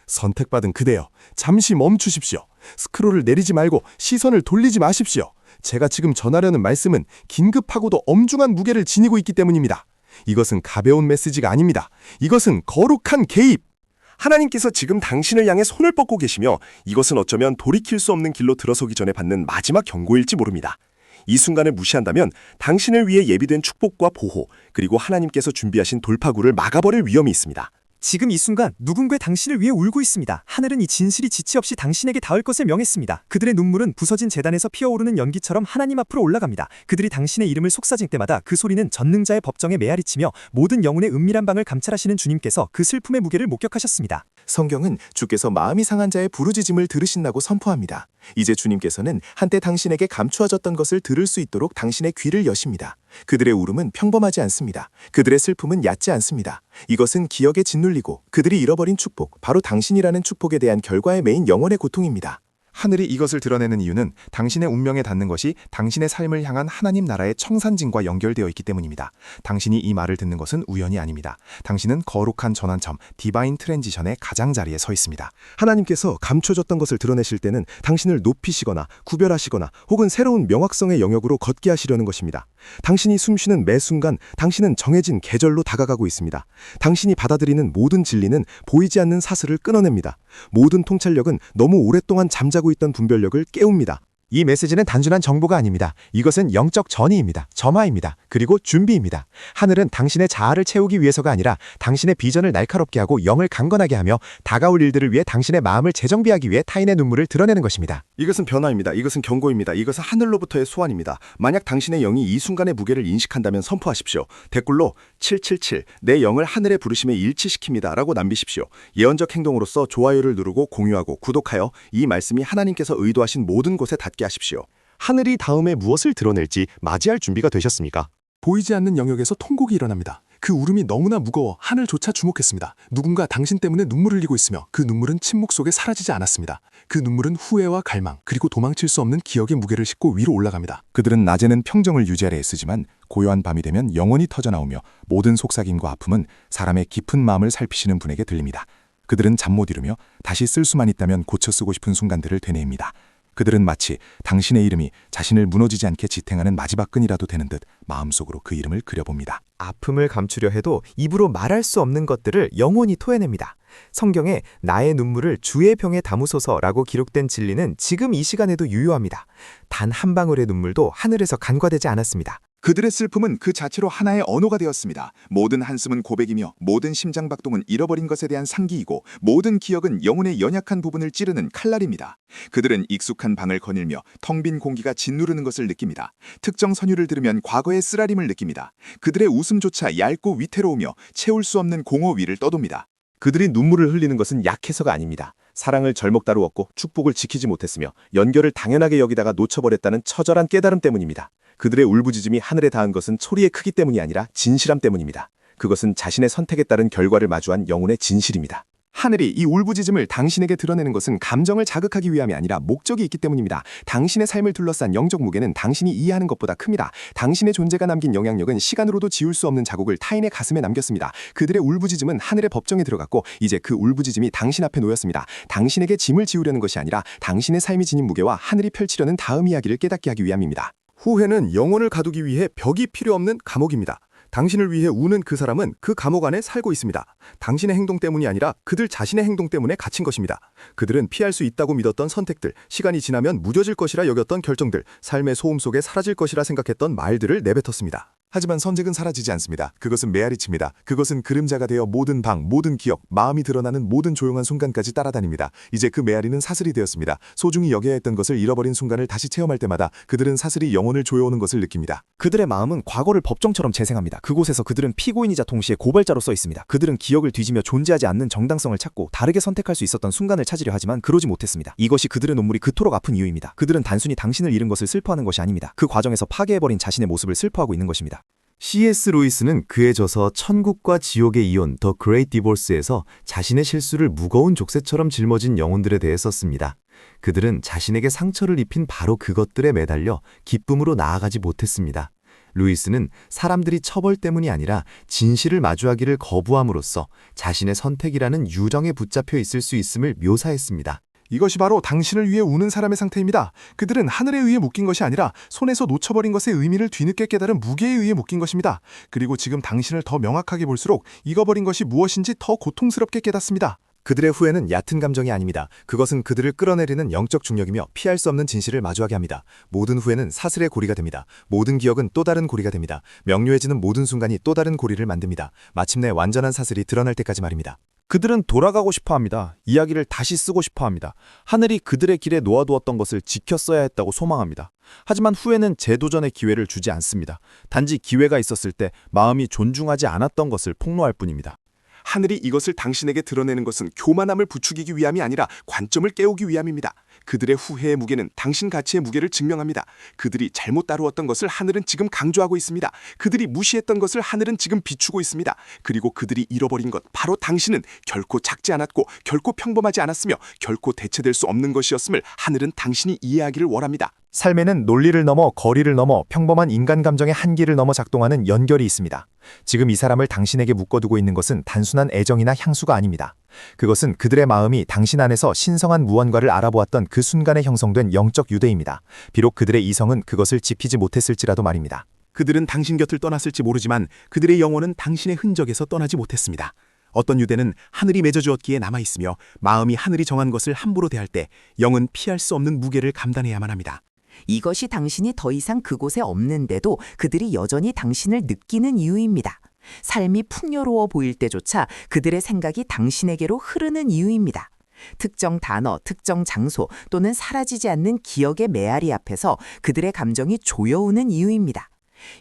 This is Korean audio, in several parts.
선택받은 그대여, 잠시 멈추십시오. 스크롤을 내리지 말고 시선을 돌리지 마십시오. 제가 지금 전하려는 말씀은 긴급하고도 엄중한 무게를 지니고 있기 때문입니다. 이것은 가벼운 메시지가 아닙니다. 이것은 거룩한 개입. 하나님께서 지금 당신을 향해 손을 뻗고 계시며 이것은 어쩌면 돌이킬 수 없는 길로 들어서기 전에 받는 마지막 경고일지 모릅니다. 이 순간을 무시한다면 당신을 위해 예비된 축복과 보호, 그리고 하나님께서 준비하신 돌파구를 막아버릴 위험이 있습니다. 지금 이 순간 누군가 당신을 위해 울고 있습니다. 하늘은 이 진실이 지체 없이 당신에게 닿을 것을 명했습니다. 그들의 눈물은 부서진 제단에서 피어오르는 연기처럼 하나님 앞으로 올라갑니다. 그들이 당신의 이름을 속삭일 때마다 그 소리는 전능자의 법정에 메아리치며 모든 영혼의 은밀한 방을 감찰하시는 주님께서 그 슬픔의 무게를 목격하셨습니다. 성경은 주께서 마음이 상한 자의 부르짖음을 들으신다고 선포합니다. 이제 주님께서는 한때 당신에게 감추어졌던 것을 들을 수 있도록 당신의 귀를 여십니다. 그들의 울음은 평범하지 않습니다. 그들의 슬픔은 얕지 않습니다. 이것은 기억에 짓눌리고 그들이 잃어버린 축복, 바로 당신이라는 축복에 대한 결과에 매인 영혼의 고통입니다. 하늘이 이것을 드러내는 이유는 당신의 운명에 닿는 것이 당신의 삶을 향한 하나님 나라의 청산진과 연결되어 있기 때문입니다. 당신이 이 말을 듣는 것은 우연이 아닙니다. 당신은 거룩한 전환점, 디바인 트랜지션의 가장자리에 서 있습니다. 하나님께서 감춰졌던 것을 드러내실 때는 당신을 높이시거나 구별하시거나 혹은 새로운 명확성의 영역으로 걷게 하시려는 것입니다. 당신이 숨쉬는 매 순간 당신은 정해진 계절로 다가가고 있습니다. 당신이 받아들이는 모든 진리는 보이지 않는 사슬을 끊어냅니다. 모든 통찰력은 너무 오랫동안 잠자고 있던 분별력을 깨웁니다. 이 메시지는 단순한 정보가 아닙니다. 이것은 영적 전이입니다. 점화입니다. 그리고 준비입니다. 하늘은 당신의 자아를 채우기 위해서가 아니라 당신의 비전을 날카롭게 하고 영을 강건하게 하며 다가올 일들을 위해 당신의 마음을 재정비하기 위해 타인의 눈물을 드러내는 것입니다. 이것은 변화입니다. 이것은 경고입니다. 이것은 하늘로부터의 소환입니다. 만약 당신의 영이 이 순간의 무게를 인식한다면 선포하십시오. 댓글로 777, 내 영을 하늘의 부르심에 일치시킵니다 라고 남기십시오. 예언적 행동으로서 좋아요를 누르고 공유하고 구독하여 이 말씀이 하나님께서 의도하신 모든 곳에 닿게 하십시오. 하늘이 다음에 무엇을 드러낼지 맞이할 준비가 되셨습니까? 보이지 않는 영역에서 통곡이 일어납니다. 그 울음이 너무나 무거워 하늘조차 주목했습니다. 누군가 당신 때문에 눈물을 흘리고 있으며 그 눈물은 침묵 속에 사라지지 않았습니다. 그 눈물은 후회와 갈망, 그리고 도망칠 수 없는 기억의 무게를 싣고 위로 올라갑니다. 그들은 낮에는 평정을 유지하려 애쓰지만 고요한 밤이 되면 영혼이 터져나오며 모든 속삭임과 아픔은 사람의 깊은 마음을 살피시는 분에게 들립니다. 그들은 잠 못 이루며 다시 쓸 수만 있다면 고쳐 쓰고 싶은 순간들을 되뇌입니다. 그들은 마치 당신의 이름이 자신을 무너지지 않게 지탱하는 마지막끈이라도 되는 듯 마음속으로 그 이름을 그려봅니다. 아픔을 감추려 해도 입으로 말할 수 없는 것들을 영혼이 토해냅니다. 성경에 나의 눈물을 주의 병에 담으소서라고 기록된 진리는 지금 이 시간에도 유효합니다. 단 한 방울의 눈물도 하늘에서 간과되지 않았습니다. 그들의 슬픔은 그 자체로 하나의 언어가 되었습니다. 모든 한숨은 고백이며 모든 심장박동은 잃어버린 것에 대한 상기이고 모든 기억은 영혼의 연약한 부분을 찌르는 칼날입니다. 그들은 익숙한 방을 거닐며 텅 빈 공기가 짓누르는 것을 느낍니다. 특정 선율을 들으면 과거의 쓰라림을 느낍니다. 그들의 웃음조차 얇고 위태로우며 채울 수 없는 공허 위를 떠돕니다. 그들이 눈물을 흘리는 것은 약해서가 아닙니다. 사랑을 절먹다루었고 축복을 지키지 못했으며 연결을 당연하게 여기다가 놓쳐버렸다는 처절한 깨달음 때문입니다. 그들의 울부짖음이 하늘에 닿은 것은 소리의 크기 때문이 아니라 진실함 때문입니다. 그것은 자신의 선택에 따른 결과를 마주한 영혼의 진실입니다. 하늘이 이 울부짖음을 당신에게 드러내는 것은 감정을 자극하기 위함이 아니라 목적이 있기 때문입니다. 당신의 삶을 둘러싼 영적 무게는 당신이 이해하는 것보다 큽니다. 당신의 존재가 남긴 영향력은 시간으로도 지울 수 없는 자국을 타인의 가슴에 남겼습니다. 그들의 울부짖음은 하늘의 법정에 들어갔고 이제 그 울부짖음이 당신 앞에 놓였습니다. 당신에게 짐을 지우려는 것이 아니라 당신의 삶이 지닌 무게와 하늘이 펼치려는 다음 이야기를 깨닫게 하기 위함입니다. 후회는 영혼을 가두기 위해 벽이 필요 없는 감옥입니다. 당신을 위해 우는 그 사람은 그 감옥 안에 살고 있습니다. 당신의 행동 때문이 아니라 그들 자신의 행동 때문에 갇힌 것입니다. 그들은 피할 수 있다고 믿었던 선택들, 시간이 지나면 무뎌질 것이라 여겼던 결정들, 삶의 소음 속에 사라질 것이라 생각했던 말들을 내뱉었습니다. 하지만 선택은 사라지지 않습니다. 그것은 메아리칩니다. 그것은 그림자가 되어 모든 방, 모든 기억, 마음이 드러나는 모든 조용한 순간까지 따라다닙니다. 이제 그 메아리는 사슬이 되었습니다. 소중히 여겨야 했던 것을 잃어버린 순간을 다시 체험할 때마다 그들은 사슬이 영혼을 조여오는 것을 느낍니다. 그들의 마음은 과거를 법정처럼 재생합니다. 그곳에서 그들은 피고인이자 동시에 고발자로 써 있습니다. 그들은 기억을 뒤지며 존재하지 않는 정당성을 찾고 다르게 선택할 수 있었던 순간을 찾으려 하지만 그러지 못했습니다. 이것이 그들의 눈물이 그토록 아픈 이유입니다. 그들은 단순히 당신을 잃은 것을 슬퍼하는 것이 아닙니다. 그 과정에서 파괴해버린 자신의 모습을 슬퍼하고 있는 것입니다. C.S. 루이스는 그의 저서 천국과 지옥의 이혼 더 그레이트 디보스에서 자신의 실수를 무거운 족쇄처럼 짊어진 영혼들에 대해 썼습니다. 그들은 자신에게 상처를 입힌 바로 그것들에 매달려 기쁨으로 나아가지 못했습니다. 루이스는 사람들이 처벌 때문이 아니라 진실을 마주하기를 거부함으로써 자신의 선택이라는 유령에 붙잡혀 있을 수 있음을 묘사했습니다. 이것이 바로 당신을 위해 우는 사람의 상태입니다. 그들은 하늘에 의해 묶인 것이 아니라 손에서 놓쳐버린 것의 의미를 뒤늦게 깨달은 무게에 의해 묶인 것입니다. 그리고 지금 당신을 더 명확하게 볼수록 잃어버린 것이 무엇인지 더 고통스럽게 깨닫습니다. 그들의 후회는 얕은 감정이 아닙니다. 그것은 그들을 끌어내리는 영적 중력이며 피할 수 없는 진실을 마주하게 합니다. 모든 후회는 사슬의 고리가 됩니다. 모든 기억은 또 다른 고리가 됩니다. 명료해지는 모든 순간이 또 다른 고리를 만듭니다. 마침내 완전한 사슬이 드러날 때까지 말입니다. 그들은 돌아가고 싶어 합니다. 이야기를 다시 쓰고 싶어 합니다. 하늘이 그들의 길에 놓아두었던 것을 지켰어야 했다고 소망합니다. 하지만 후회는 재도전의 기회를 주지 않습니다. 단지 기회가 있었을 때 마음이 존중하지 않았던 것을 폭로할 뿐입니다. 하늘이 이것을 당신에게 드러내는 것은 교만함을 부추기기 위함이 아니라 관점을 깨우기 위함입니다. 그들의 후회의 무게는 당신 가치의 무게를 증명합니다. 그들이 잘못 다루었던 것을 하늘은 지금 강조하고 있습니다. 그들이 무시했던 것을 하늘은 지금 비추고 있습니다. 그리고 그들이 잃어버린 것, 바로 당신은 결코 작지 않았고 결코 평범하지 않았으며 결코 대체될 수 없는 것이었음을 하늘은 당신이 이해하기를 원합니다. 삶에는 논리를 넘어 거리를 넘어 평범한 인간 감정의 한계를 넘어 작동하는 연결이 있습니다. 지금 이 사람을 당신에게 묶어두고 있는 것은 단순한 애정이나 향수가 아닙니다. 그것은 그들의 마음이 당신 안에서 신성한 무언가를 알아보았던 그 순간에 형성된 영적 유대입니다. 비록 그들의 이성은 그것을 지키지 못했을지라도 말입니다. 그들은 당신 곁을 떠났을지 모르지만 그들의 영혼은 당신의 흔적에서 떠나지 못했습니다. 어떤 유대는 하늘이 맺어주었기에 남아있으며 마음이 하늘이 정한 것을 함부로 대할 때 영은 피할 수 없는 무게를 감당해야만 합니다. 이것이 당신이 더 이상 그곳에 없는데도 그들이 여전히 당신을 느끼는 이유입니다. 삶이 풍요로워 보일 때조차 그들의 생각이 당신에게로 흐르는 이유입니다. 특정 단어, 특정 장소 또는 사라지지 않는 기억의 메아리 앞에서 그들의 감정이 조여오는 이유입니다.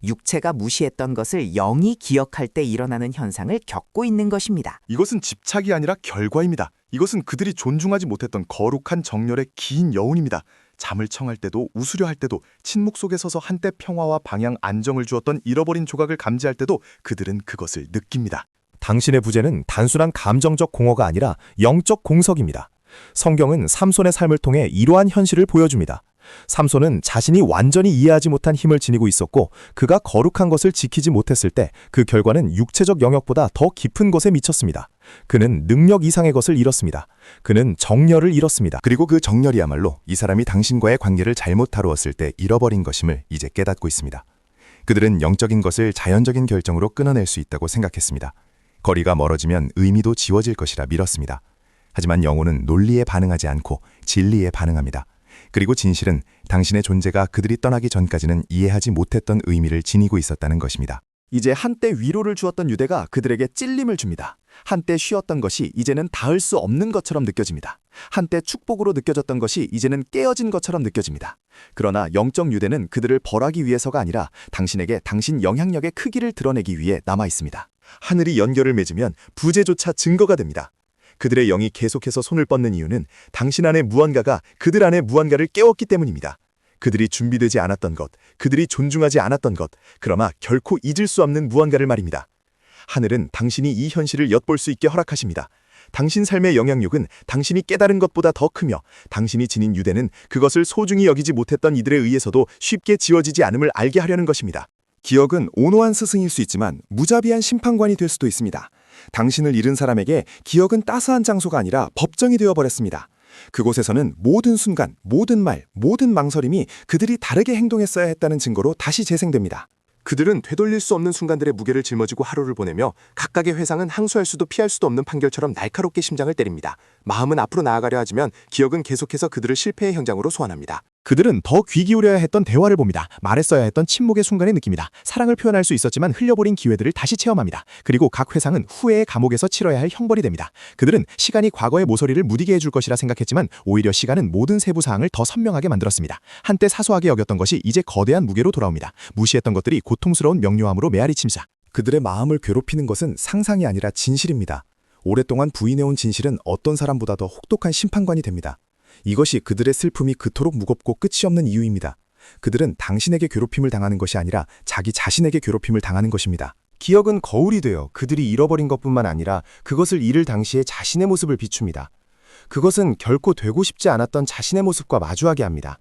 육체가 무시했던 것을 영이 기억할 때 일어나는 현상을 겪고 있는 것입니다. 이것은 집착이 아니라 결과입니다. 이것은 그들이 존중하지 못했던 거룩한 정열의 긴 여운입니다. 잠을 청할 때도 웃으려 할 때도 침묵 속에 서서 한때 평화와 방향 안정을 주었던 잃어버린 조각을 감지할 때도 그들은 그것을 느낍니다. 당신의 부재는 단순한 감정적 공허가 아니라 영적 공석입니다. 성경은 삼손의 삶을 통해 이러한 현실을 보여줍니다. 삼손은 자신이 완전히 이해하지 못한 힘을 지니고 있었고 그가 거룩한 것을 지키지 못했을 때 그 결과는 육체적 영역보다 더 깊은 것에 미쳤습니다. 그는 능력 이상의 것을 잃었습니다. 그는 정열을 잃었습니다. 그리고 그 정열이야말로 이 사람이 당신과의 관계를 잘못 다루었을 때 잃어버린 것임을 이제 깨닫고 있습니다. 그들은 영적인 것을 자연적인 결정으로 끊어낼 수 있다고 생각했습니다. 거리가 멀어지면 의미도 지워질 것이라 믿었습니다. 하지만 영혼은 논리에 반응하지 않고 진리에 반응합니다. 그리고 진실은 당신의 존재가 그들이 떠나기 전까지는 이해하지 못했던 의미를 지니고 있었다는 것입니다. 이제 한때 위로를 주었던 유대가 그들에게 찔림을 줍니다. 한때 쉬었던 것이 이제는 닿을 수 없는 것처럼 느껴집니다. 한때 축복으로 느껴졌던 것이 이제는 깨어진 것처럼 느껴집니다. 그러나 영적 유대는 그들을 벌하기 위해서가 아니라 당신에게 당신 영향력의 크기를 드러내기 위해 남아 있습니다. 하늘이 연결을 맺으면 부재조차 증거가 됩니다. 그들의 영이 계속해서 손을 뻗는 이유는 당신 안에 무언가가 그들 안에 무언가를 깨웠기 때문입니다. 그들이 준비되지 않았던 것, 그들이 존중하지 않았던 것, 그러나 결코 잊을 수 없는 무언가를 말입니다. 하늘은 당신이 이 현실을 엿볼 수 있게 허락하십니다. 당신 삶의 영향력은 당신이 깨달은 것보다 더 크며 당신이 지닌 유대는 그것을 소중히 여기지 못했던 이들에 의해서도 쉽게 지워지지 않음을 알게 하려는 것입니다. 기억은 온화한 스승일 수 있지만 무자비한 심판관이 될 수도 있습니다. 당신을 잃은 사람에게 기억은 따스한 장소가 아니라 법정이 되어버렸습니다. 그곳에서는 모든 순간, 모든 말, 모든 망설임이 그들이 다르게 행동했어야 했다는 증거로 다시 재생됩니다. 그들은 되돌릴 수 없는 순간들의 무게를 짊어지고 하루를 보내며 각각의 회상은 항소할 수도 피할 수도 없는 판결처럼 날카롭게 심장을 때립니다. 마음은 앞으로 나아가려 하지만 기억은 계속해서 그들을 실패의 현장으로 소환합니다. 그들은 더 귀 기울여야 했던 대화를 봅니다. 말했어야 했던 침묵의 순간을 느낍니다. 사랑을 표현할 수 있었지만 흘려버린 기회들을 다시 체험합니다. 그리고 각 회상은 후회의 감옥에서 치러야 할 형벌이 됩니다. 그들은 시간이 과거의 모서리를 무디게 해줄 것이라 생각했지만 오히려 시간은 모든 세부 사항을 더 선명하게 만들었습니다. 한때 사소하게 여겼던 것이 이제 거대한 무게로 돌아옵니다. 무시했던 것들이 고통스러운 명료함으로 메아리 침사. 그들의 마음을 괴롭히는 것은 상상이 아니라 진실입니다. 오랫동안 부인해온 진실은 어떤 사람보다 더 혹독한 심판관이 됩니다. 이것이 그들의 슬픔이 그토록 무겁고 끝이 없는 이유입니다. 그들은 당신에게 괴롭힘을 당하는 것이 아니라 자기 자신에게 괴롭힘을 당하는 것입니다. 기억은 거울이 되어 그들이 잃어버린 것뿐만 아니라 그것을 잃을 당시의 자신의 모습을 비춥니다. 그것은 결코 되고 싶지 않았던 자신의 모습과 마주하게 합니다.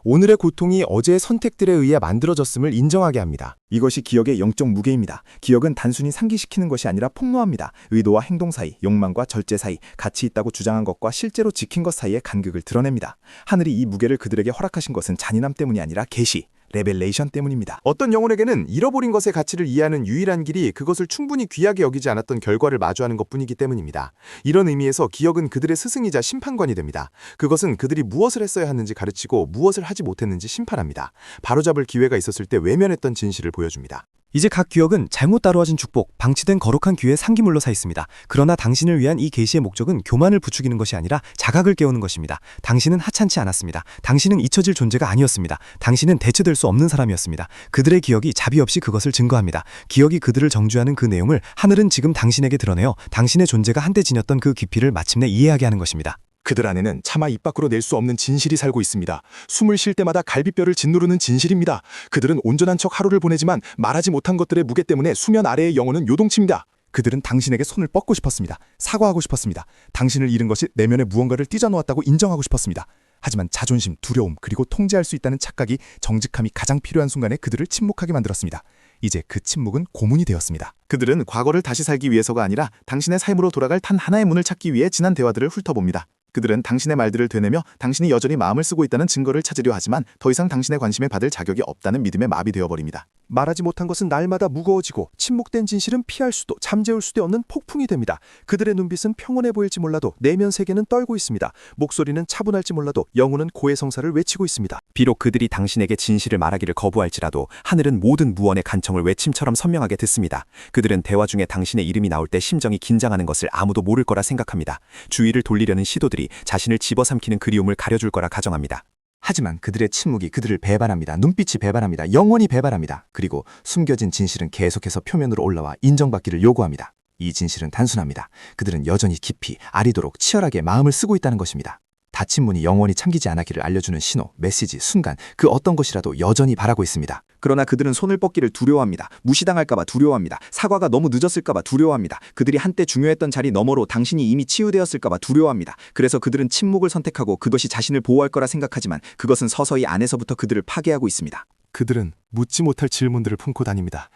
오늘의 고통이 어제의 선택들에 의해 만들어졌음을 인정하게 합니다. 이것이 기억의 영적 무게입니다. 기억은 단순히 상기시키는 것이 아니라 폭로합니다. 의도와 행동 사이, 욕망과 절제 사이, 가치 있다고 주장한 것과 실제로 지킨 것 사이의 간극을 드러냅니다. 하늘이 이 무게를 그들에게 허락하신 것은 잔인함 때문이 아니라 계시, 레벨레이션 때문입니다. 어떤 영혼에게는 잃어버린 것의 가치를 이해하는 유일한 길이 그것을 충분히 귀하게 여기지 않았던 결과를 마주하는 것뿐이기 때문입니다. 이런 의미에서 기억은 그들의 스승이자 심판관이 됩니다. 그것은 그들이 무엇을 했어야 하는지 가르치고 무엇을 하지 못했는지 심판합니다. 바로잡을 기회가 있었을 때 외면했던 진실을 보여줍니다. 이제 각 기억은 잘못 다루어진 축복, 방치된 거룩한 기회의 상기물로 사 있습니다. 그러나 당신을 위한 이 계시의 목적은 교만을 부추기는 것이 아니라 자각을 깨우는 것입니다. 당신은 하찮지 않았습니다. 당신은 잊혀질 존재가 아니었습니다. 당신은 대체될 수 없는 사람이었습니다. 그들의 기억이 자비 없이 그것을 증거합니다. 기억이 그들을 정죄하는 그 내용을 하늘은 지금 당신에게 드러내어 당신의 존재가 한때 지녔던 그 깊이를 마침내 이해하게 하는 것입니다. 그들 안에는 차마 입 밖으로 낼 수 없는 진실이 살고 있습니다. 숨을 쉴 때마다 갈비뼈를 짓누르는 진실입니다. 그들은 온전한 척 하루를 보내지만 말하지 못한 것들의 무게 때문에 수면 아래의 영혼은 요동칩니다. 그들은 당신에게 손을 뻗고 싶었습니다. 사과하고 싶었습니다. 당신을 잃은 것이 내면에 무언가를 찢어놓았다고 인정하고 싶었습니다. 하지만 자존심, 두려움, 그리고 통제할 수 있다는 착각이 정직함이 가장 필요한 순간에 그들을 침묵하게 만들었습니다. 이제 그 침묵은 고문이 되었습니다. 그들은 과거를 다시 살기 위해서가 아니라 당신의 삶으로 돌아갈 단 하나의 문을 찾기 위해 지난 대화들을 훑어봅니다. 그들은 당신의 말들을 되뇌며 당신이 여전히 마음을 쓰고 있다는 증거를 찾으려 하지만 더 이상 당신의 관심에 받을 자격이 없다는 믿음에 마비되어 버립니다. 말하지 못한 것은 날마다 무거워지고 침묵된 진실은 피할 수도 잠재울 수도 없는 폭풍이 됩니다. 그들의 눈빛은 평온해 보일지 몰라도 내면 세계는 떨고 있습니다. 목소리는 차분할지 몰라도 영혼은 고해성사를 외치고 있습니다. 비록 그들이 당신에게 진실을 말하기를 거부할지라도 하늘은 모든 무언의 간청을 외침처럼 선명하게 듣습니다. 그들은 대화 중에 당신의 이름이 나올 때 심정이 긴장하는 것을 아무도 모를 거라 생각합니다. 주의를 돌리려는 시도들이 자신을 집어삼키는 그리움을 가려줄 거라 가정합니다. 하지만 그들의 침묵이 그들을 배반합니다. 눈빛이 배반합니다. 영원히 배반합니다. 그리고 숨겨진 진실은 계속해서 표면으로 올라와 인정받기를 요구합니다. 이 진실은 단순합니다. 그들은 여전히 깊이, 아리도록 치열하게 마음을 쓰고 있다는 것입니다. 닫힌 문이 영원히 잠기지 않았기를 알려주는 신호, 메시지, 순간 그 어떤 것이라도 여전히 바라고 있습니다. 그러나 그들은 손을 뻗기를 두려워합니다. 무시당할까봐 두려워합니다. 사과가 너무 늦었을까봐 두려워합니다. 그들이 한때 중요했던 자리 너머로 당신이 이미 치유되었을까봐 두려워합니다. 그래서 그들은 침묵을 선택하고 그것이 자신을 보호할 거라 생각하지만 그것은 서서히 안에서부터 그들을 파괴하고 있습니다. 그들은 묻지 못할 질문들을 품고 다닙니다.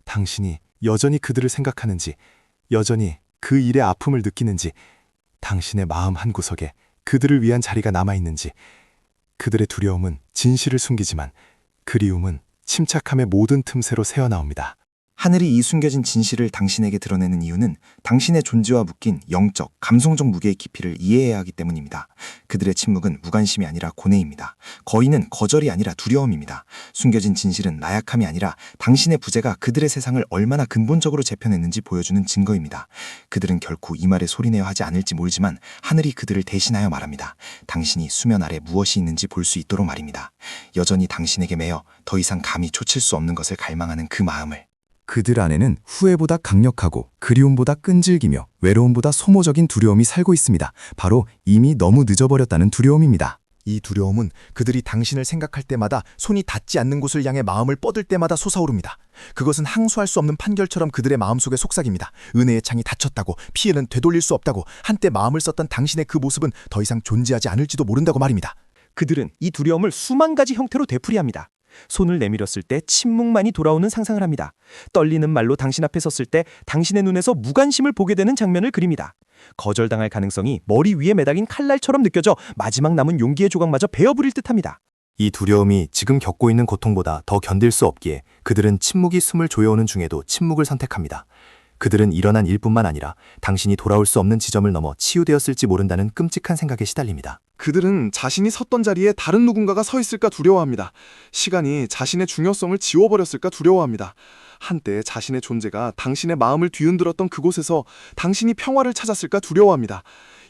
당신이 여전히 그들을 생각하는지, 여전히 그 일의 아픔을 느끼는지, 당신의 마음 한구석에 그들을 위한 자리가 남아있는지. 그들의 두려움은 진실을 숨기지만 그리움은 침착함의 모든 틈새로 새어나옵니다. 하늘이 이 숨겨진 진실을 당신에게 드러내는 이유는 당신의 존재와 묶인 영적, 감성적 무게의 깊이를 이해해야 하기 때문입니다. 그들의 침묵은 무관심이 아니라 고뇌입니다. 거의는 거절이 아니라 두려움입니다. 숨겨진 진실은 나약함이 아니라 당신의 부재가 그들의 세상을 얼마나 근본적으로 재편했는지 보여주는 증거입니다. 그들은 결코 이 말에 소리내어 하지 않을지 모르지만 하늘이 그들을 대신하여 말합니다. 당신이 수면 아래 무엇이 있는지 볼 수 있도록 말입니다. 여전히 당신에게 매여 더 이상 감히 쫓을 수 없는 것을 갈망하는 그 마음을. 그들 안에는 후회보다 강력하고 그리움보다 끈질기며 외로움보다 소모적인 두려움이 살고 있습니다. 바로 이미 너무 늦어버렸다는 두려움입니다. 이 두려움은 그들이 당신을 생각할 때마다 손이 닿지 않는 곳을 향해 마음을 뻗을 때마다 솟아오릅니다. 그것은 항소할 수 없는 판결처럼 그들의 마음속에 속삭입니다. 은혜의 창이 닫혔다고, 피해는 되돌릴 수 없다고, 한때 마음을 썼던 당신의 그 모습은 더 이상 존재하지 않을지도 모른다고 말입니다. 그들은 이 두려움을 수만 가지 형태로 되풀이합니다. 손을 내밀었을 때 침묵만이 돌아오는 상상을 합니다. 떨리는 말로 당신 앞에 섰을 때 당신의 눈에서 무관심을 보게 되는 장면을 그립니다. 거절당할 가능성이 머리 위에 매달린 칼날처럼 느껴져 마지막 남은 용기의 조각마저 베어버릴 듯합니다. 이 두려움이 지금 겪고 있는 고통보다 더 견딜 수 없기에 그들은 침묵이 숨을 조여오는 중에도 침묵을 선택합니다. 그들은 일어난 일뿐만 아니라 당신이 돌아올 수 없는 지점을 넘어 치유되었을지 모른다는 끔찍한 생각에 시달립니다. 그들은 자신이 섰던 자리에 다른 누군가가 서 있을까 두려워합니다. 시간이 자신의 중요성을 지워버렸을까 두려워합니다. 한때 자신의 존재가 당신의 마음을 뒤흔들었던 그곳에서 당신이 평화를 찾았을까 두려워합니다.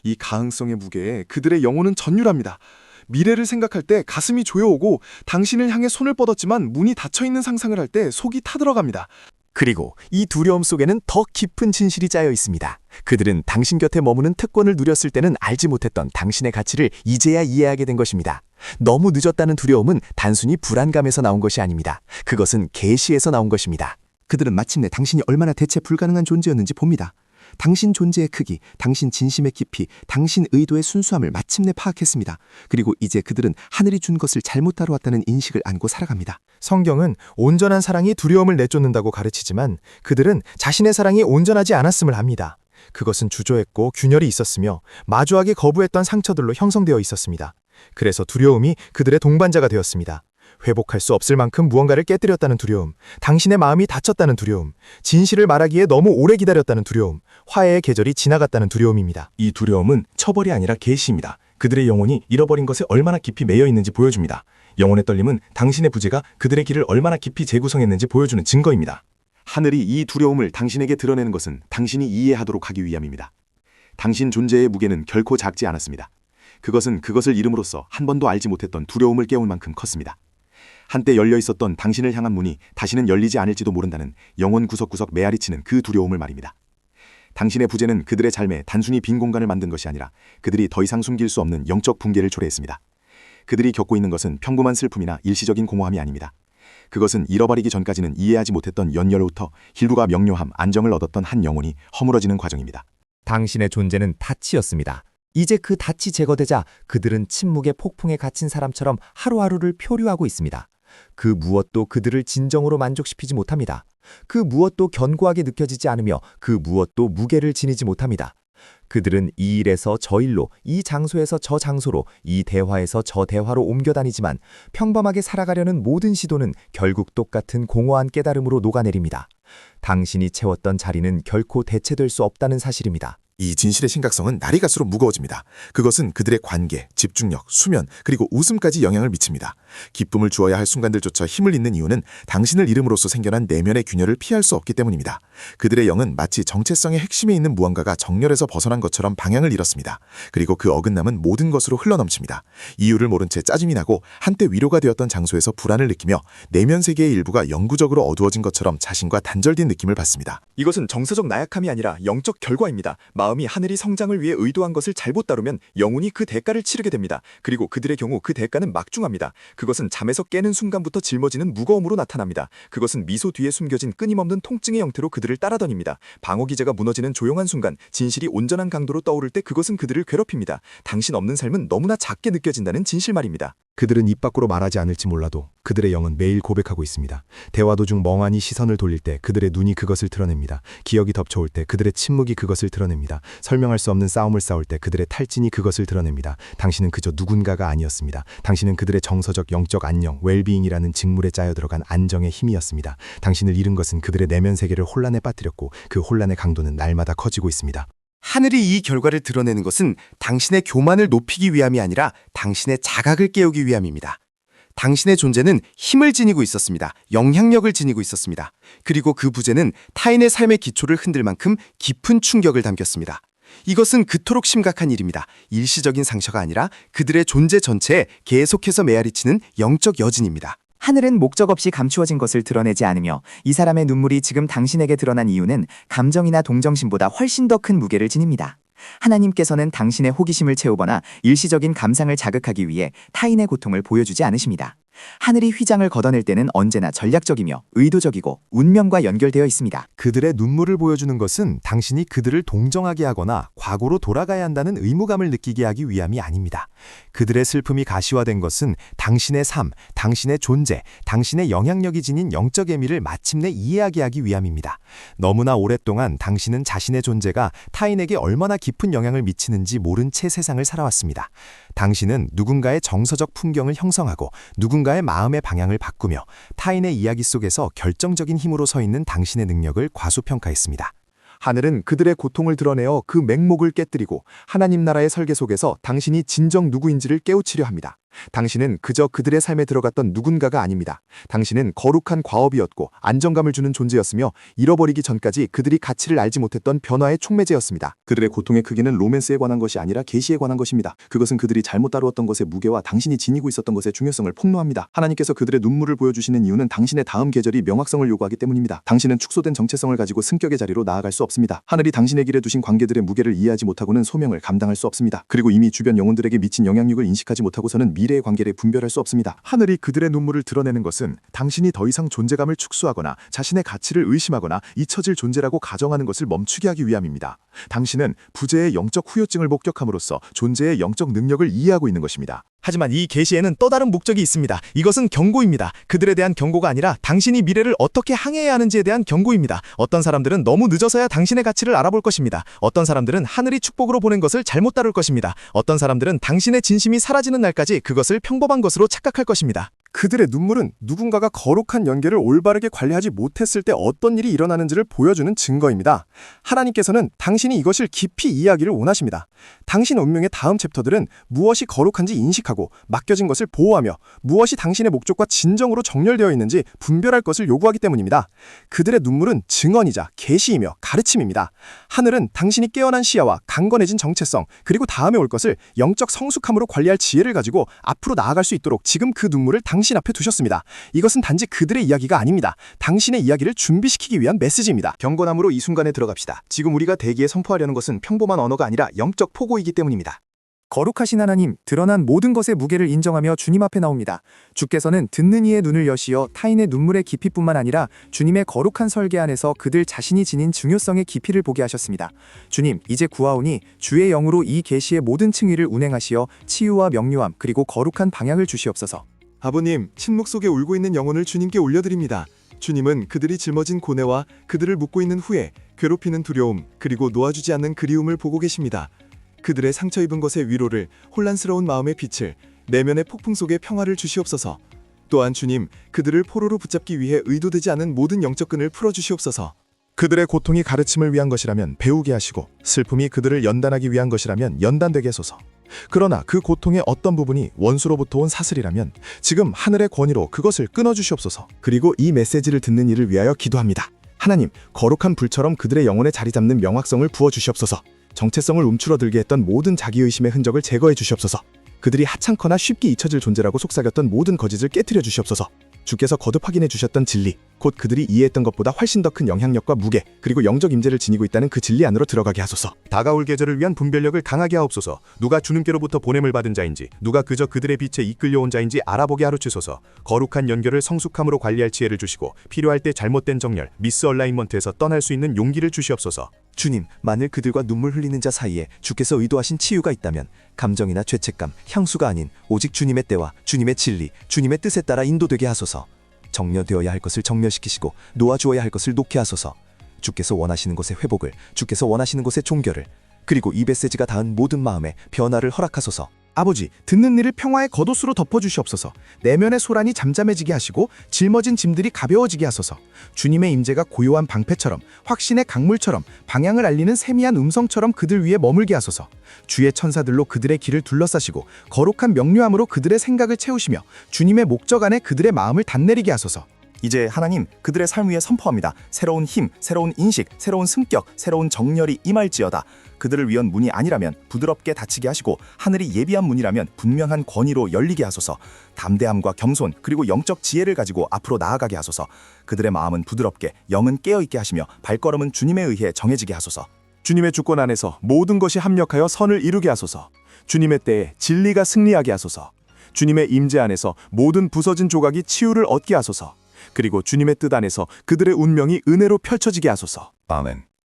이 가흥성의 무게에 그들의 영혼은 전율합니다. 미래를 생각할 때 가슴이 조여오고 당신을 향해 손을 뻗었지만 문이 닫혀있는 상상을 할 때 속이 타들어갑니다. 그리고 이 두려움 속에는 더 깊은 진실이 짜여 있습니다. 그들은 당신 곁에 머무는 특권을 누렸을 때는 알지 못했던 당신의 가치를 이제야 이해하게 된 것입니다. 너무 늦었다는 두려움은 단순히 불안감에서 나온 것이 아닙니다. 그것은 계시에서 나온 것입니다. 그들은 마침내 당신이 얼마나 대체 불가능한 존재였는지 봅니다. 당신 존재의 크기, 당신 진심의 깊이, 당신 의도의 순수함을 마침내 파악했습니다. 그리고 이제 그들은 하늘이 준 것을 잘못 다루었다는 인식을 안고 살아갑니다. 성경은 온전한 사랑이 두려움을 내쫓는다고 가르치지만 그들은 자신의 사랑이 온전하지 않았음을 압니다. 그것은 주저했고 균열이 있었으며 마주하기 거부했던 상처들로 형성되어 있었습니다. 그래서 두려움이 그들의 동반자가 되었습니다. 회복할 수 없을 만큼 무언가를 깨뜨렸다는 두려움, 당신의 마음이 다쳤다는 두려움, 진실을 말하기에 너무 오래 기다렸다는 두려움, 화해의 계절이 지나갔다는 두려움입니다. 이 두려움은 처벌이 아니라 계시입니다. 그들의 영혼이 잃어버린 것에 얼마나 깊이 매여 있는지 보여줍니다. 영혼의 떨림은 당신의 부재가 그들의 길을 얼마나 깊이 재구성했는지 보여주는 증거입니다. 하늘이 이 두려움을 당신에게 드러내는 것은 당신이 이해하도록 하기 위함입니다. 당신 존재의 무게는 결코 작지 않았습니다. 그것은 그것을 잃음으로써 한 번도 알지 못했던 두려움을 깨울 만큼 컸습니다. 한때 열려 있었던 당신을 향한 문이 다시는 열리지 않을지도 모른다는 영혼 구석구석 메아리치는 그 두려움을 말입니다. 당신의 부재는 그들의 삶에 단순히 빈 공간을 만든 것이 아니라 그들이 더 이상 숨길 수 없는 영적 붕괴를 초래했습니다. 그들이 겪고 있는 것은 평범한 슬픔이나 일시적인 공허함이 아닙니다. 그것은 잃어버리기 전까지는 이해하지 못했던 연결로부터 hir부가 명료함, 안정을 얻었던 한 영혼이 허물어지는 과정입니다. 당신의 존재는 닻이었습니다. 이제 그 닻이 제거되자 그들은 침묵의 폭풍에 갇힌 사람처럼 하루하루를 표류하고 있습니다. 그 무엇도 그들을 진정으로 만족시키지 못합니다. 그 무엇도 견고하게 느껴지지 않으며 그 무엇도 무게를 지니지 못합니다. 그들은 이 일에서 저 일로, 이 장소에서 저 장소로, 이 대화에서 저 대화로 옮겨다니지만 평범하게 살아가려는 모든 시도는 결국 똑같은 공허한 깨달음으로 녹아내립니다. 당신이 채웠던 자리는 결코 대체될 수 없다는 사실입니다. 이 진실의 심각성은 날이 갈수록 무거워집니다. 그것은 그들의 관계, 집중력, 수면, 그리고 웃음까지 영향을 미칩니다. 기쁨을 주어야 할 순간들조차 힘을 잇는 이유는 당신을 잃음으로써 생겨난 내면의 균열을 피할 수 없기 때문입니다. 그들의 영은 마치 정체성의 핵심에 있는 무언가가 정렬에서 벗어난 것처럼 방향을 잃었습니다. 그리고 그 어긋남은 모든 것으로 흘러넘칩니다. 이유를 모른 채 짜증이 나고 한때 위로가 되었던 장소에서 불안을 느끼며 내면 세계의 일부가 영구적으로 어두워진 것처럼 자신과 단절된 느낌을 받습니다. 이것은 정서적 나약함이 아니라 영적 결과입니다. 마음이 하늘이 성장을 위해 의도한 것을 잘못 다루면 영혼이 그 대가를 치르게 됩니다. 그리고 그들의 경우 그 대가는 막중합니다. 그것은 잠에서 깨는 순간부터 짊어지는 무거움으로 나타납니다. 그것은 미소 뒤에 숨겨진 끊임없는 통증의 형태로 그들을 따라다닙니다. 방어 기제가 무너지는 조용한 순간, 진실이 온전한 강도로 떠오를 때 그것은 그들을 괴롭힙니다. 당신 없는 삶은 너무나 작게 느껴진다는 진실 말입니다. 그들은 입 밖으로 말하지 않을지 몰라도 그들의 영은 매일 고백하고 있습니다. 대화 도중 멍하니 시선을 돌릴 때 그들의 눈이 그것을 드러냅니다. 기억이 덮쳐올 때 그들의 침묵이 그것을 드러냅니다. 설명할 수 없는 싸움을 싸울 때 그들의 탈진이 그것을 드러냅니다. 당신은 그저 누군가가 아니었습니다. 당신은 그들의 정서적 영적 안녕, 웰비잉이라는 직물에 짜여 들어간 안정의 힘이었습니다. 당신을 잃은 것은 그들의 내면 세계를 혼란에 빠뜨렸고 그 혼란의 강도는 날마다 커지고 있습니다. 하늘이 이 결과를 드러내는 것은 당신의 교만을 높이기 위함이 아니라 당신의 자각을 깨우기 위함입니다. 당신의 존재는 힘을 지니고 있었습니다. 영향력을 지니고 있었습니다. 그리고 그 부재는 타인의 삶의 기초를 흔들 만큼 깊은 충격을 담겼습니다. 이것은 그토록 심각한 일입니다. 일시적인 상처가 아니라 그들의 존재 전체에 계속해서 메아리치는 영적 여진입니다. 하늘은 목적 없이 감추어진 것을 드러내지 않으며 이 사람의 눈물이 지금 당신에게 드러난 이유는 감정이나 동정심보다 훨씬 더 큰 무게를 지닙니다. 하나님께서는 당신의 호기심을 채우거나 일시적인 감상을 자극하기 위해 타인의 고통을 보여주지 않으십니다. 하늘이 휘장을 걷어낼 때는 언제나 전략적이며 의도적이고 운명과 연결되어 있습니다. 그들의 눈물을 보여주는 것은 당신이 그들을 동정하게 하거나 과거로 돌아가야 한다는 의무감을 느끼게 하기 위함이 아닙니다. 그들의 슬픔이 가시화된 것은 당신의 삶, 당신의 존재, 당신의 영향력이 지닌 영적 의미를 마침내 이해하게 하기 위함입니다. 너무나 오랫동안 당신은 자신의 존재가 타인에게 얼마나 깊은 영향을 미치는지 모른 채 세상을 살아왔습니다. 당신은 누군가의 정서적 풍경을 형성하고 누군가의 마음의 방향을 바꾸며 타인의 이야기 속에서 결정적인 힘으로 서 있는 당신의 능력을 과소평가했습니다. 하늘은 그들의 고통을 드러내어 그 맹목을 깨뜨리고 하나님 나라의 설계 속에서 당신이 진정 누구인지를 깨우치려 합니다. 당신은 그저 그들의 삶에 들어갔던 누군가가 아닙니다. 당신은 거룩한 과업이었고 안정감을 주는 존재였으며 잃어버리기 전까지 그들이 가치를 알지 못했던 변화의 촉매제였습니다. 그들의 고통의 크기는 로맨스에 관한 것이 아니라 계시에 관한 것입니다. 그것은 그들이 잘못 다루었던 것의 무게와 당신이 지니고 있었던 것의 중요성을 폭로합니다. 하나님께서 그들의 눈물을 보여주시는 이유는 당신의 다음 계절이 명확성을 요구하기 때문입니다. 당신은 축소된 정체성을 가지고 승격의 자리로 나아갈 수 없습니다. 하늘이 당신의 길에 두신 관계들의 무게를 이해하지 못하고는 소명을 감당할 수 없습니다. 그리고 이미 주변 영혼들에게 미친 영향력을 인식하지 못하고서는 미래의 관계를 분별할 수 없습니다. 하늘이 그들의 눈물을 드러내는 것은 당신이 더 이상 존재감을 축소하거나 자신의 가치를 의심하거나 잊혀질 존재라고 가정하는 것을 멈추게 하기 위함입니다. 당신은 부재의 영적 후유증을 목격함으로써 존재의 영적 능력을 이해하고 있는 것입니다. 하지만 이 계시에는 또 다른 목적이 있습니다. 이것은 경고입니다. 그들에 대한 경고가 아니라 당신이 미래를 어떻게 항해해야 하는지에 대한 경고입니다. 어떤 사람들은 너무 늦어서야 당신의 가치를 알아볼 것입니다. 어떤 사람들은 하늘이 축복으로 보낸 것을 잘못 다룰 것입니다. 어떤 사람들은 당신의 진심이 사라지는 날까지 그것을 평범한 것으로 착각할 것입니다. 그들의 눈물은 누군가가 거룩한 연계를 올바르게 관리하지 못했을 때 어떤 일이 일어나는지를 보여주는 증거입니다. 하나님께서는 당신이 이것을 깊이 이해하기를 원하십니다. 당신 운명의 다음 챕터들은 무엇이 거룩한지 인식하고 맡겨진 것을 보호하며 무엇이 당신의 목적과 진정으로 정렬되어 있는지 분별할 것을 요구하기 때문입니다. 그들의 눈물은 증언이자 계시이며 가르침입니다. 하늘은 당신이 깨어난 시야와 강건해진 정체성 그리고 다음에 올 것을 영적 성숙함으로 관리할 지혜를 가지고 앞으로 나아갈 수 있도록 지금 그 눈물을 당신 앞에 두셨습니다. 이것은 단지 그들의 이야기가 아닙니다. 당신의 이야기를 준비시키기 위한 메시지입니다. 경건함으로 이 순간에 들어갑시다. 지금 우리가 대기에 선포하려는 것은 평범한 언어가 아니라 영적 폭우이기 때문입니다. 거룩하신 하나님, 드러난 모든 것의 무게를 인정하며 주님 앞에 나옵니다. 주께서는 듣는 이의 눈을 여시어 타인의 눈물의 깊이뿐만 아니라 주님의 거룩한 설계 안에서 그들 자신이 지닌 중요성의 깊이를 보게 하셨습니다. 주님, 이제 구하오니 주의 영으로 이 계시의 모든 층위를 운행하시어 치유와 명료함 그리고 거룩한 방향을 주시옵소서. 아버님, 침묵 속에 울고 있는 영혼을 주님께 올려드립니다. 주님은 그들이 짊어진 고뇌와 그들을 묶고 있는 후회, 괴롭히는 두려움, 그리고 놓아주지 않는 그리움을 보고 계십니다. 그들의 상처 입은 것의 위로를, 혼란스러운 마음의 빛을, 내면의 폭풍 속에 평화를 주시옵소서. 또한 주님, 그들을 포로로 붙잡기 위해 의도되지 않은 모든 영적 끈을 풀어주시옵소서. 그들의 고통이 가르침을 위한 것이라면 배우게 하시고 슬픔이 그들을 연단하기 위한 것이라면 연단되게 하소서. 그러나 그 고통의 어떤 부분이 원수로부터 온 사슬이라면 지금 하늘의 권위로 그것을 끊어주시옵소서. 그리고 이 메시지를 듣는 이를 위하여 기도합니다. 하나님, 거룩한 불처럼 그들의 영혼에 자리 잡는 명확성을 부어주시옵소서. 정체성을 움츠러들게 했던 모든 자기의심의 흔적을 제거해 주시옵소서. 그들이 하찮거나 쉽게 잊혀질 존재라고 속삭였던 모든 거짓을 깨트려 주시옵소서. 주께서 거듭 확인해 주셨던 진리, 곧 그들이 이해했던 것보다 훨씬 더 큰 영향력과 무게, 그리고 영적 임재를 지니고 있다는 그 진리 안으로 들어가게 하소서. 다가올 계절을 위한 분별력을 강하게 하옵소서. 누가 주님께로부터 보냄을 받은 자인지, 누가 그저 그들의 빛에 이끌려온 자인지 알아보게 하루치소서. 거룩한 연결을 성숙함으로 관리할 지혜를 주시고 필요할 때 잘못된 정렬, 미스얼라인먼트에서 떠날 수 있는 용기를 주시옵소서. 주님, 만일 그들과 눈물 흘리는 자 사이에 주께서 의도하신 치유가 있다면 감정이나 죄책감, 향수가 아닌 오직 주님의 때와 주님의 진리, 주님의 뜻에 따라 인도되게 하소서. 정렬되어야 할 것을 정렬시키시고 놓아주어야 할 것을 놓게 하소서. 주께서 원하시는 곳의 회복을, 주께서 원하시는 곳의 종결을, 그리고 이 메시지가 닿은 모든 마음에 변화를 허락하소서. 아버지, 듣는 이를 평화의 겉옷으로 덮어주시옵소서. 내면의 소란이 잠잠해지게 하시고 짊어진 짐들이 가벼워지게 하소서. 주님의 임재가 고요한 방패처럼, 확신의 강물처럼, 방향을 알리는 세미한 음성처럼 그들 위에 머물게 하소서. 주의 천사들로 그들의 길을 둘러싸시고 거룩한 명료함으로 그들의 생각을 채우시며 주님의 목적 안에 그들의 마음을 단내리게 하소서. 이제 하나님, 그들의 삶 위에 선포합니다. 새로운 힘, 새로운 인식, 새로운 승격, 새로운 정렬이 임할지어다. 그들을 위한 문이 아니라면 부드럽게 닫히게 하시고 하늘이 예비한 문이라면 분명한 권위로 열리게 하소서. 담대함과 겸손 그리고 영적 지혜를 가지고 앞으로 나아가게 하소서. 그들의 마음은 부드럽게, 영은 깨어있게 하시며 발걸음은 주님에 의해 정해지게 하소서. 주님의 주권 안에서 모든 것이 합력하여 선을 이루게 하소서. 주님의 때에 진리가 승리하게 하소서. 주님의 임재 안에서 모든 부서진 조각이 치유를 얻게 하소서. 그리고 주님의 뜻 안에서 그들의 운명이 은혜로 펼쳐지게 하소서. 아멘.